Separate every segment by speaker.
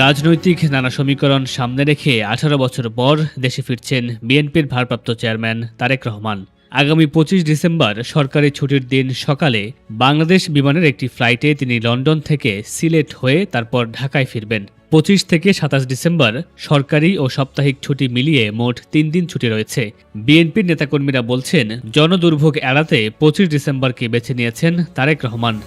Speaker 1: রাজনৈতিক নানা সমীকরণ সামনে রেখে ১৮ বছর পর দেশে ফিরছেন বিএনপির ভারপ্রাপ্ত চেয়ারম্যান তারেক রহমান। আগামী ২৫ ডিসেম্বর সরকারি ছুটির দিন সকালে বাংলাদেশ বিমানের একটি ফ্লাইটে তিনি লন্ডন থেকে সিলেট হয়ে তারপর ঢাকায় ফিরবেন। ২৫ থেকে ২৭ ডিসেম্বর সরকারি ও সাপ্তাহিক ছুটি মিলিয়ে মোট ৩ দিন ছুটি রয়েছে। বিএনপির নেতাকর্মীরা বলছেন, জনদুর্ভোগ এড়াতে ২৫ ডিসেম্বরকে বেছে নিয়েছেন তারেক রহমান।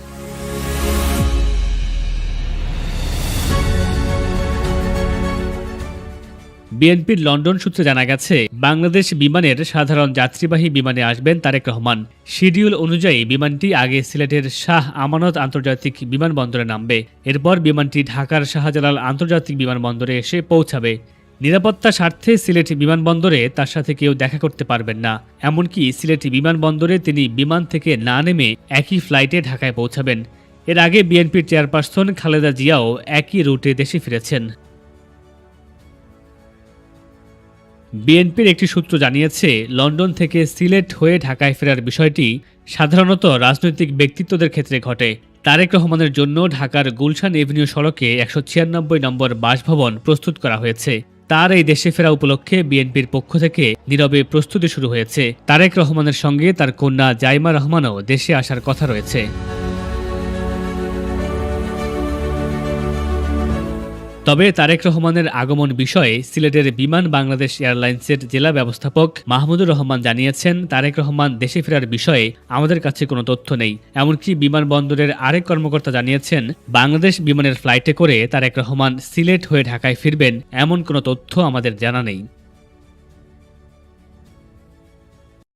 Speaker 1: বিএনপির লন্ডন সূত্রে জানা গেছে, বাংলাদেশ বিমানের সাধারণ যাত্রীবাহী বিমানে আসবেন তারেক রহমান। শিডিউল অনুযায়ী বিমানটি আগে সিলেটের শাহ আমানত আন্তর্জাতিক বিমানবন্দরে নামবে। এরপর বিমানটি ঢাকার শাহজালাল আন্তর্জাতিক বিমানবন্দরে এসে পৌঁছাবে। নিরাপত্তার স্বার্থে সিলেট বিমানবন্দরে তার সাথে কেউ দেখা করতে পারবেন না। এমনকি সিলেট বিমানবন্দরে তিনি বিমান থেকে না নেমে একই ফ্লাইটে ঢাকায় পৌঁছাবেন। এর আগে বিএনপির চেয়ারপারসন খালেদা জিয়াও একই রুটে দেশে ফিরেছেন। বিএনপির একটি সূত্র জানিয়েছে, লন্ডন থেকে সিলেট হয়ে ঢাকায় ফেরার বিষয়টি সাধারণত রাজনৈতিক ব্যক্তিত্বদের ক্ষেত্রে ঘটে। তারেক রহমানের জন্য ঢাকার গুলশান এভিনিউ সড়কে ১৯৬ নম্বর বাসভবন প্রস্তুত করা হয়েছে। তার এই দেশে ফেরা উপলক্ষে বিএনপির পক্ষ থেকে নীরবে প্রস্তুতি শুরু হয়েছে। তারেক রহমানের সঙ্গে তার কন্যা জাইমা রহমানও দেশে আসার কথা রয়েছে। তবে তারেক রহমানের আগমন বিষয়ে সিলেটের বিমান বাংলাদেশ এয়ারলাইন্সের জেলা ব্যবস্থাপক মাহমুদুর রহমান জানিয়েছেন, তারেক রহমান দেশে ফেরার বিষয়ে আমাদের কাছে কোনো তথ্য নেই। এমনকি বিমানবন্দরের আরেক কর্মকর্তা জানিয়েছেন, বাংলাদেশ বিমানের ফ্লাইটে করে তারেক রহমান সিলেট হয়ে ঢাকায় ফিরবেন এমন কোনো তথ্য আমাদের জানা নেই।